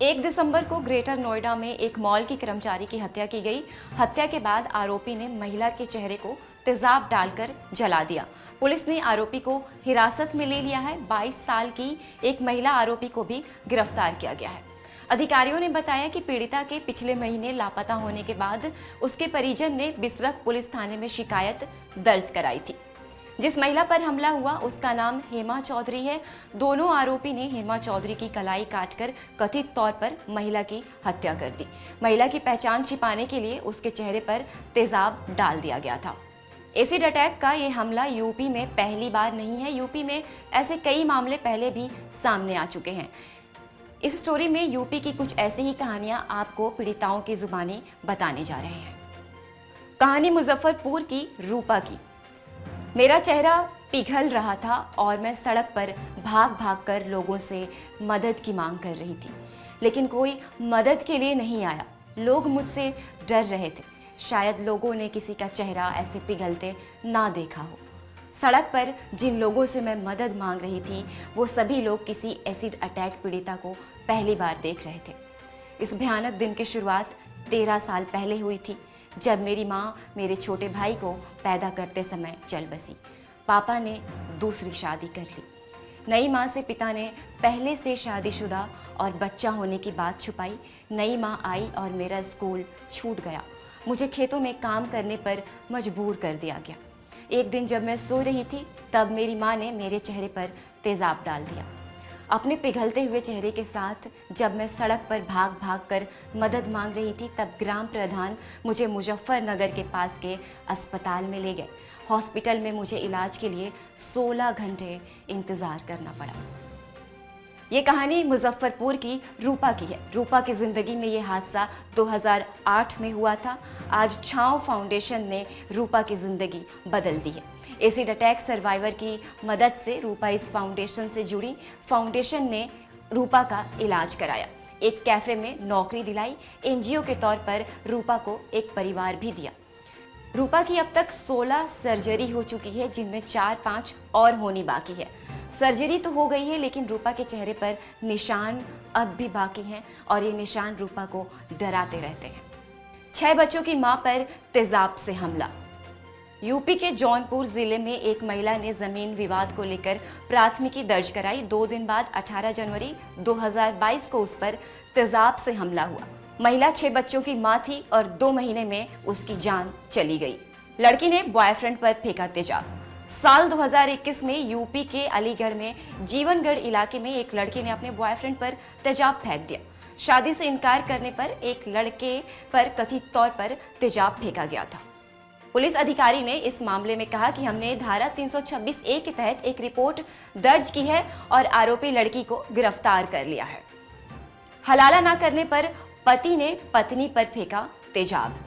1 दिसंबर को ग्रेटर नोएडा में एक मॉल की कर्मचारी की हत्या की गई। हत्या के बाद आरोपी ने महिला के चेहरे को तेजाब डालकर जला दिया। पुलिस ने आरोपी को हिरासत में ले लिया है। 22 साल की एक महिला आरोपी को भी गिरफ्तार किया गया है। अधिकारियों ने बताया कि पीड़िता के पिछले महीने लापता होने के बाद उसके परिजन ने बिसरख पुलिस थाने में शिकायत दर्ज कराई थी। जिस महिला पर हमला हुआ उसका नाम हेमा चौधरी है। दोनों आरोपी ने हेमा चौधरी की कलाई काटकर कथित तौर पर महिला की हत्या कर दी। महिला की पहचान छिपाने के लिए उसके चेहरे पर तेजाब डाल दिया गया था। एसिड अटैक का ये हमला यूपी में पहली बार नहीं है। यूपी में ऐसे कई मामले पहले भी सामने आ चुके हैं। इस स्टोरी में यूपी की कुछ ऐसी ही कहानियां आपको पीड़िताओं की जुबानी बताने जा रहे हैं। कहानी मुजफ्फरपुर की रूपा की। मेरा चेहरा पिघल रहा था और मैं सड़क पर भाग भाग कर लोगों से मदद की मांग कर रही थी, लेकिन कोई मदद के लिए नहीं आया। लोग मुझसे डर रहे थे। शायद लोगों ने किसी का चेहरा ऐसे पिघलते ना देखा हो। सड़क पर जिन लोगों से मैं मदद मांग रही थी वो सभी लोग किसी एसिड अटैक पीड़िता को पहली बार देख रहे थे। इस भयानक दिन की शुरुआत 13 साल पहले हुई थी, जब मेरी माँ मेरे छोटे भाई को पैदा करते समय चल बसी। पापा ने दूसरी शादी कर ली। नई माँ से पिता ने पहले से शादीशुदा और बच्चा होने की बात छुपाई। नई माँ आई और मेरा स्कूल छूट गया। मुझे खेतों में काम करने पर मजबूर कर दिया गया। एक दिन जब मैं सो रही थी तब मेरी माँ ने मेरे चेहरे पर तेजाब डाल दिया। अपने पिघलते हुए चेहरे के साथ जब मैं सड़क पर भाग भाग कर मदद मांग रही थी तब ग्राम प्रधान मुझे मुजफ्फरनगर के पास के अस्पताल में ले गए। हॉस्पिटल में मुझे इलाज के लिए 16 घंटे इंतज़ार करना पड़ा। ये कहानी मुजफ्फरपुर की रूपा की है। रूपा की ज़िंदगी में ये हादसा 2008 में हुआ था। आज छाँव फाउंडेशन ने रूपा की ज़िंदगी बदल दी है। एसिड अटैक सर्वाइवर की मदद से रूपा इस फाउंडेशन से जुड़ी। फाउंडेशन ने रूपा का इलाज कराया, एक कैफ़े में नौकरी दिलाई, एनजीओ के तौर पर रूपा को एक परिवार भी दिया। रूपा की अब तक 16 सर्जरी हो चुकी है, जिनमें 4-5 और होनी बाकी है। सर्जरी तो हो गई है, लेकिन रूपा के चेहरे पर निशान अब भी बाकी हैं और ये निशान रूपा को डराते रहते हैं। 6 बच्चों की मां पर तेजाब से हमला। यूपी के जौनपुर जिले में एक महिला ने जमीन विवाद को लेकर प्राथमिकी दर्ज कराई। 2 दिन बाद 18 जनवरी 2022 को उस पर तेजाब से हमला हुआ। महिला 6 बच्चों की मां थी और 2 महीने में उसकी जान चली गई। लड़की ने बॉयफ्रेंड पर फेंका तेजाब। साल 2021 में यूपी के अलीगढ़ में जीवनगढ़ इलाके में एक लड़के ने अपने बॉयफ्रेंड पर तेजाब फेंक दिया। शादी से इनकार करने पर एक लड़के पर कथित तौर पर तेजाब फेंका गया था। पुलिस अधिकारी ने इस मामले में कहा कि हमने धारा 326A के तहत एक रिपोर्ट दर्ज की है और आरोपी लड़की को गिरफ्तार कर लिया है। हलाला ना करने पर पति ने पत्नी पर फेंका तेजाब।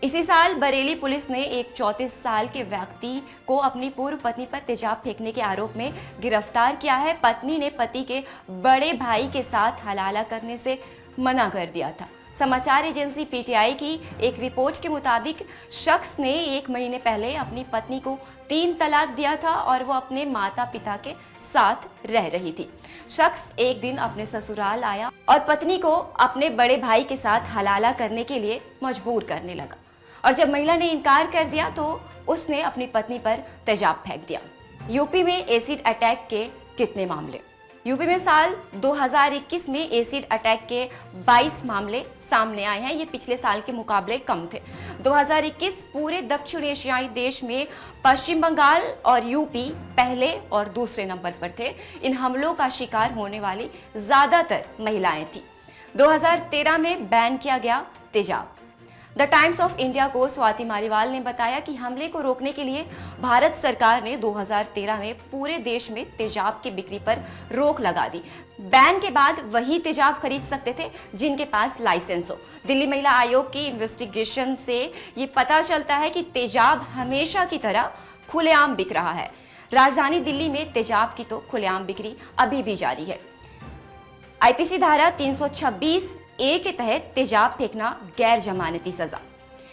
इसी साल बरेली पुलिस ने एक 34 साल के व्यक्ति को अपनी पूर्व पत्नी पर तेजाब फेंकने के आरोप में गिरफ्तार किया है। पत्नी ने पति के बड़े भाई के साथ हलाला करने से मना कर दिया था। समाचार एजेंसी पीटीआई की एक रिपोर्ट के मुताबिक शख्स ने 1 महीने पहले अपनी पत्नी को 3 तलाक दिया था और वो अपने माता पिता के साथ रह रही थी। शख्स एक दिन अपने ससुराल आया और पत्नी को अपने बड़े भाई के साथ हलाला करने के लिए मजबूर करने लगा और जब महिला ने इनकार कर दिया तो उसने अपनी पत्नी पर तेजाब फेंक दिया। यूपी में एसिड अटैक के कितने मामले? यूपी में साल 2021 में एसिड अटैक के 22 मामले सामने आए हैं। ये पिछले साल के मुकाबले कम थे। 2021 पूरे दक्षिण एशियाई देश में पश्चिम बंगाल और यूपी पहले और दूसरे नंबर पर थे। इन हमलों का शिकार होने वाली ज्यादातर महिलाएं थीं। 2013 में बैन किया गया तेजाब। द टाइम्स ऑफ इंडिया को स्वाति मालीवाल ने बताया कि हमले को रोकने के लिए भारत सरकार ने 2013 में पूरे देश में तेजाब की बिक्री पर रोक लगा दी। बैन के बाद वही तेजाब खरीद सकते थे जिनके पास लाइसेंस हो। दिल्ली महिला आयोग की इन्वेस्टिगेशन से ये पता चलता है कि तेजाब हमेशा की तरह खुलेआम बिक रहा है। राजधानी दिल्ली में तेजाब की तो खुलेआम बिक्री अभी भी जारी है। आईपीसी धारा 326A के तहत तेजाब फेंकना गैर जमानती सजा।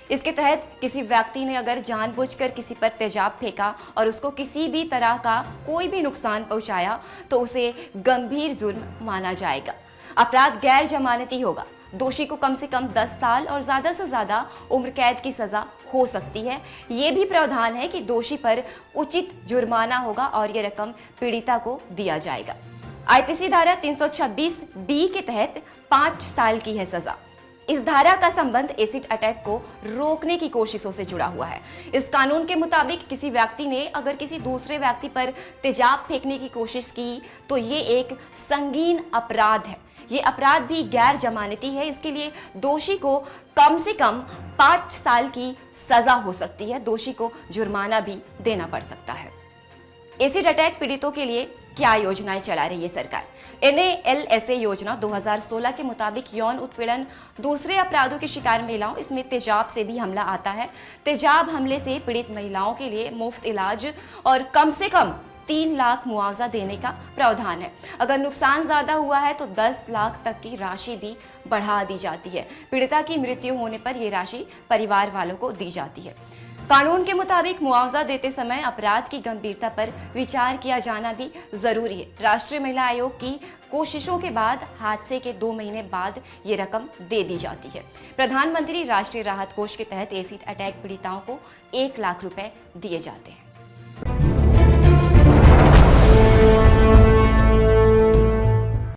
इसके तहत किसी व्यक्ति ने अगर जानबूझकर किसी पर तेजाब फेंका और उसको किसी भी तरह का कोई भी नुकसान पहुंचाया तो उसे गंभीर जुर्म माना जाएगा। अपराध गैर जमानती होगा। दोषी को कम से कम 10 साल और ज्यादा से ज्यादा उम्र कैद की सजा हो सकती है। ये भी प्रावधान है कि दोषी पर उचित जुर्माना होगा और ये रकम पीड़िता को दिया जाएगा। आईपीसी धारा 326 बी के तहत 5 साल की है सजा। इस धारा का संबंध एसिड अटैक को रोकने की कोशिशों से जुड़ा हुआ है। इस कानून के मुताबिक किसी व्यक्ति ने अगर किसी दूसरे व्यक्ति पर तेजाब फेंकने की कोशिश की तो ये एक संगीन अपराध है। ये अपराध भी गैर जमानती है। इसके लिए दोषी को कम से कम 5 साल की सजा हो सकती है। दोषी को जुर्माना भी देना पड़ सकता है। एसिड अटैक पीड़ितों के लिए क्या योजनाएं चला रही है सरकार? NALSA योजना 2016 के मुताबिक यौन उत्पीड़न, दूसरे अपराधों की शिकार महिलाओं, इसमें तेजाब से भी हमला आता है। तेजाब हमले से पीड़ित महिलाओं के लिए मुफ्त इलाज और कम से कम 3 लाख मुआवजा देने का प्रावधान है। अगर नुकसान ज्यादा हुआ है तो 10 लाख तक की राशि भी बढ़ा दी जाती है। पीड़िता की मृत्यु होने पर यह राशि परिवार वालों को दी जाती है। कानून के मुताबिक मुआवजा देते समय अपराध की गंभीरता पर विचार किया जाना भी जरूरी है। राष्ट्रीय महिला आयोग की कोशिशों के बाद हादसे के 2 महीने बाद ये रकम दे दी जाती है। प्रधानमंत्री राष्ट्रीय राहत कोष के तहत एसिड अटैक पीड़िताओं को 1 लाख रुपए दिए जाते हैं।